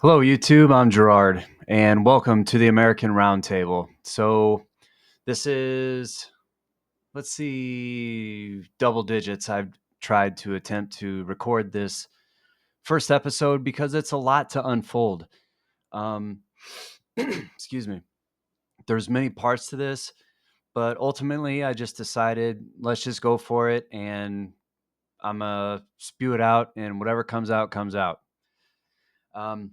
Hello, YouTube. I'm Gerard, and welcome to the American Roundtable. So, this is, let's see, double digits. I've tried to attempt to record this first episode because it's a lot to unfold. Um, excuse me. There's many parts to this, but ultimately, I just decided let's just go for it, and I'm gonna spew it out, and whatever comes out, comes out. Um,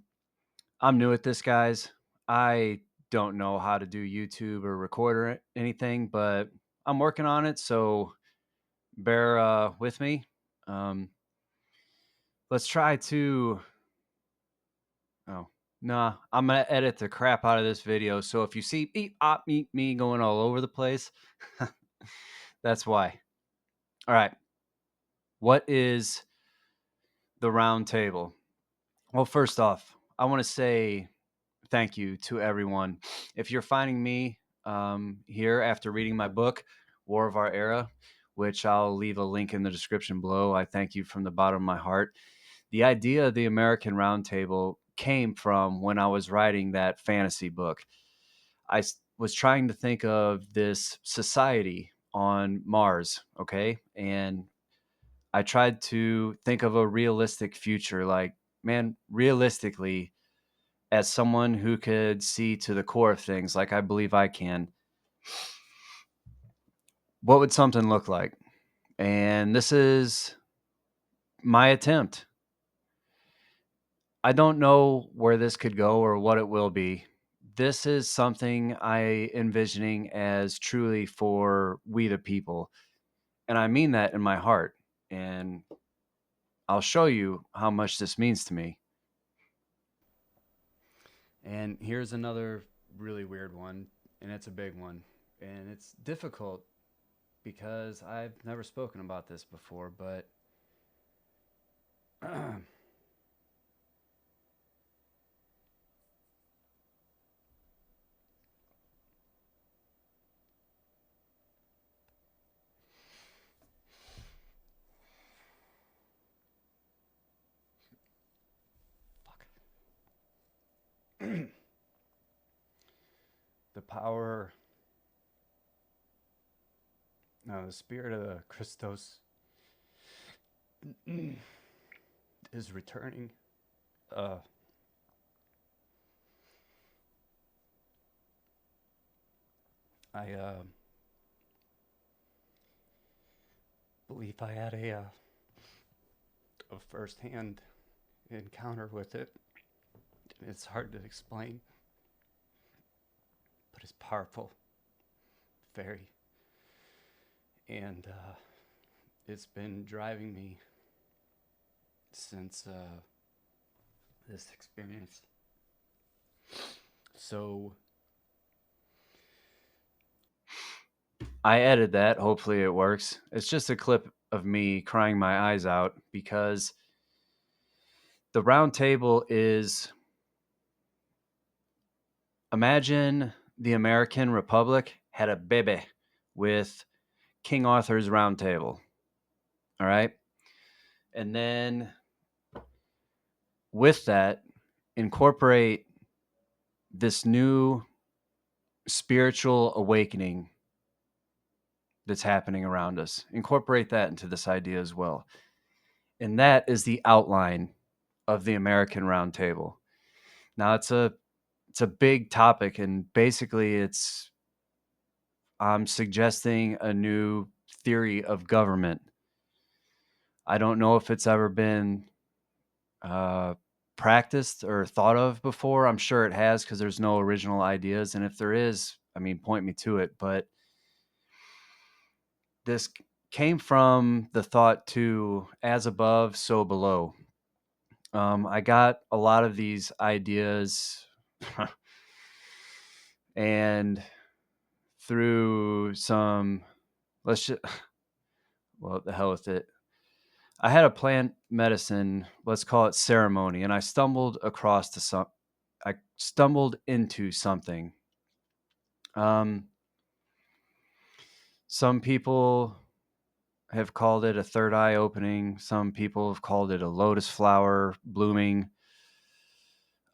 I'm new at this, guys. I don't know how to do YouTube or record or anything, but I'm working on it. So bear with me. Um, let's try to. Oh, nah. I'm going to edit the crap out of this video. So if you see me going all over the place, that's why. All right. What is the round table? Well, first off, I want to say thank you to everyone. If you're finding me here after reading my book, War of Our Era, which I'll leave a link in the description below, I thank you from the bottom of my heart. The idea of the American Roundtable came from when I was writing that fantasy book. Was trying to think of this society on Mars, okay? And I tried to think of a realistic future, like, man, realistically, as someone who could see to the core of things, like I believe I can, what would something look like? And this is my attempt. I don't know where this could go or what it will be. This is something I envisioning as truly for we the people. And I mean that in my heart. And I'll show you how much this means to me. And here's another really weird one, and it's a big one. And it's difficult because I've never spoken about this before, but the power, no, the spirit of the Christos is returning. Uh, I believe I had a first-hand encounter with it. It's hard to explain, but it's powerful, very, and it's been driving me since this experience. So I edited that. Hopefully it works. It's just a clip of me crying my eyes out because the round table is, imagine the American Republic had a baby with King Arthur's round table. All right. And then with that, incorporate this new spiritual awakening that's happening around us. Incorporate that into this idea as well. And that is the outline of the American Roundtable. Now it's a big topic, and basically I'm suggesting a new theory of government. I don't know if it's ever been uh, practiced or thought of before. I'm sure it has because there's no original ideas, and if there is, I mean, point me to it. But this came from the thought to as above, so below. I got a lot of these ideas and through some, let's just, well, the hell with it. I had a plant medicine, let's call it ceremony, and I stumbled into something. Some people have called it a third eye opening. Some people have called it a lotus flower blooming.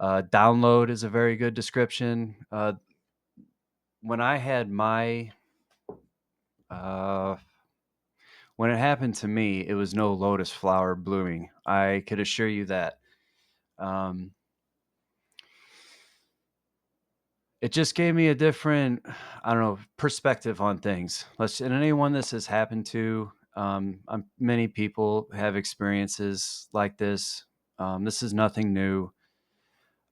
Download is a very good description. When I had my uh, when it happened to me, it was no lotus flower blooming. I could assure you that. Um, it just gave me a different, I don't know, perspective on things. And anyone this has happened to, many people have experiences like this. This is nothing new.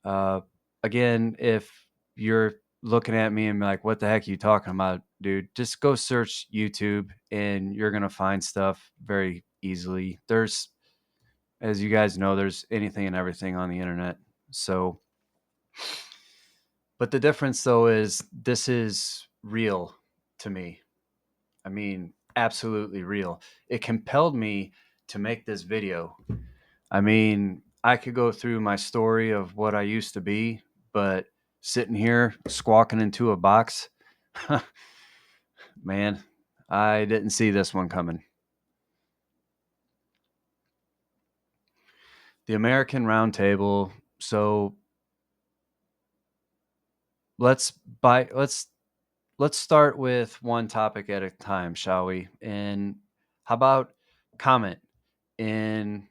Uh, Again, if you're looking at me and be like, what the heck are you talking about, dude? Just go search YouTube and you're going to find stuff very easily. There's, as you guys know, there's anything and everything on the internet. So, but the difference though is this is real to me. I mean, absolutely real. It compelled me to make this video. I mean, I could go through my story of what I used to be, but sitting here squawking into a box, man, I didn't see this one coming. The American Roundtable. So let's let's start with one topic at a time, shall we? And how about comment in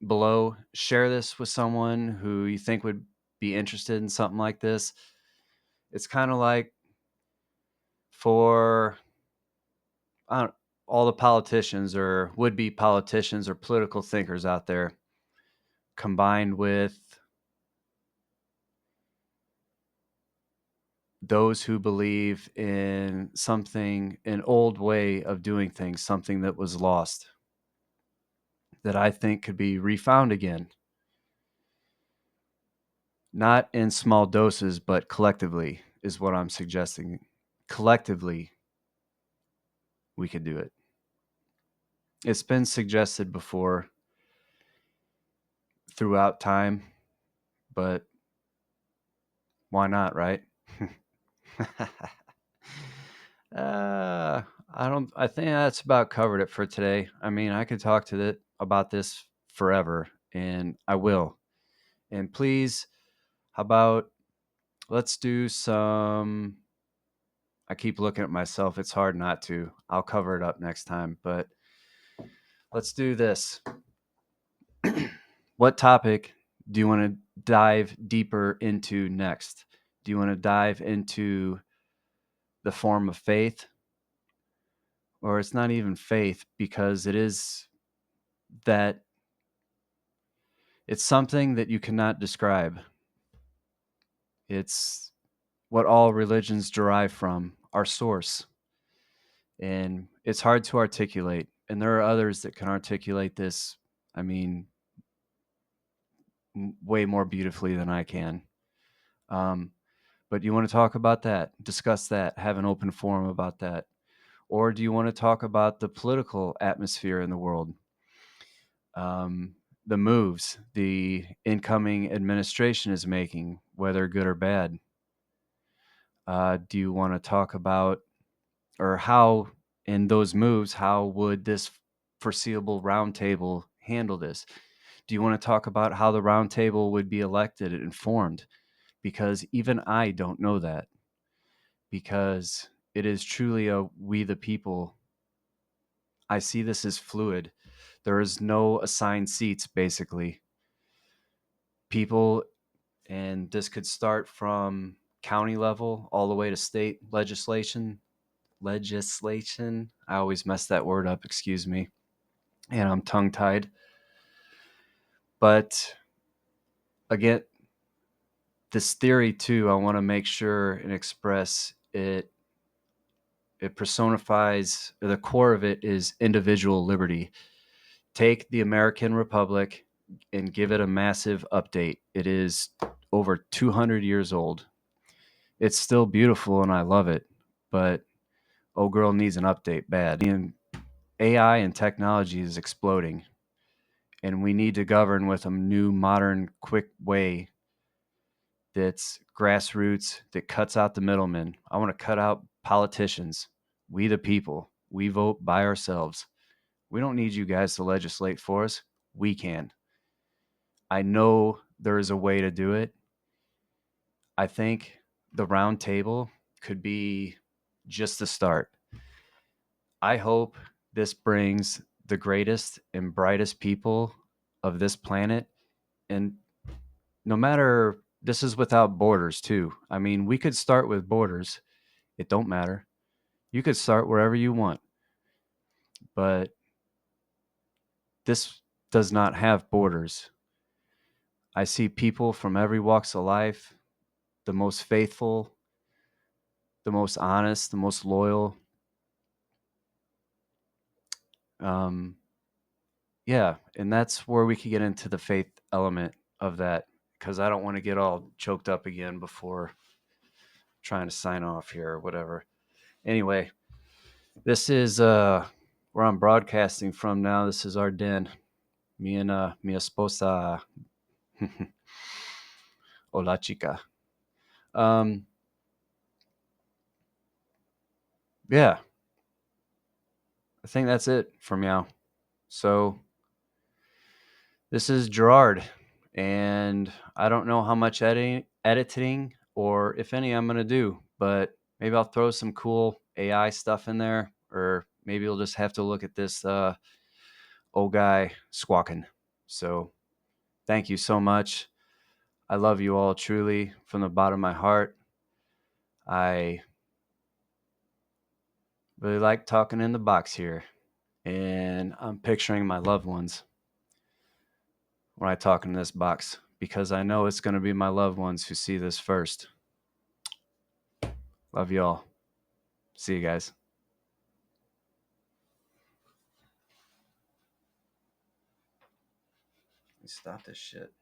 below, share this with someone who you think would be interested in something like this. It's kind of like for I don't, all the politicians or would-be politicians or political thinkers out there, combined with those who believe in something, an old way of doing things, something that was lost, that I think could be refound again. Not in small doses, but collectively is what I'm suggesting. Collectively, we could do it. It's been suggested before throughout time, but why not, right? I think that's about covered it for today. I mean, I could talk about this forever, and I will. And please, how about let's do some. I keep looking at myself. It's hard not to. I'll cover it up next time, but let's do this. What topic do you want to dive deeper into next? Do you want to dive into the form of faith? Or it's not even faith, because it is that it's something that you cannot describe. It's what all religions derive from, our source. And it's hard to articulate. And there are others that can articulate this, I mean, way more beautifully than I can. But you want to talk about that, discuss that, have an open forum about that? Or do you want to talk about the political atmosphere in the world? The moves the incoming administration is making, whether good or bad? Do you want to talk about, or how, in those moves, how would this foreseeable roundtable handle this? Do you want to talk about how the roundtable would be elected and formed? Because even I don't know that, because it is truly a we the people. I see this as fluid. There is no assigned seats, basically. People, and this could start from county level all the way to state legislation. I always mess that word up, excuse me. And I'm tongue tied. But again, this theory too, I want to make sure and express it. It personifies, the core of it is individual liberty. Take the American Republic and give it a massive update. It is over 200 years old. It's still beautiful and I love it, but oh girl needs an update bad. And AI and technology is exploding, and we need to govern with a new, modern, quick way that's grassroots, that cuts out the middlemen. I want to cut out politicians. We the people, we vote by ourselves. We don't need you guys to legislate for us. We can. I know there is a way to do it. I think the round table could be just the start. I hope this brings the greatest and brightest people of this planet. And no matter, this is without borders too. I mean, we could start with borders. It don't matter. You could start wherever you want, but this does not have borders. I see people from every walks of life, the most faithful, the most honest, the most loyal. Um, yeah, and that's where we could get into the faith element of that, because I don't want to get all choked up again before trying to sign off here or whatever. Anyway, this is where I'm broadcasting from now. This is our den. Me and mi esposa. Hola chica. Um, yeah, I think that's it for meow. So this is Gerard, and I don't know how much editing or if any I'm gonna do, but maybe I'll throw some cool AI stuff in there, or maybe you'll just have to look at this old guy squawking. So thank you so much. I love you all truly from the bottom of my heart. I really like talking in the box here, and I'm picturing my loved ones when I talk in this box, because I know it's going to be my loved ones who see this first. Love you all. See you guys. Stop this shit.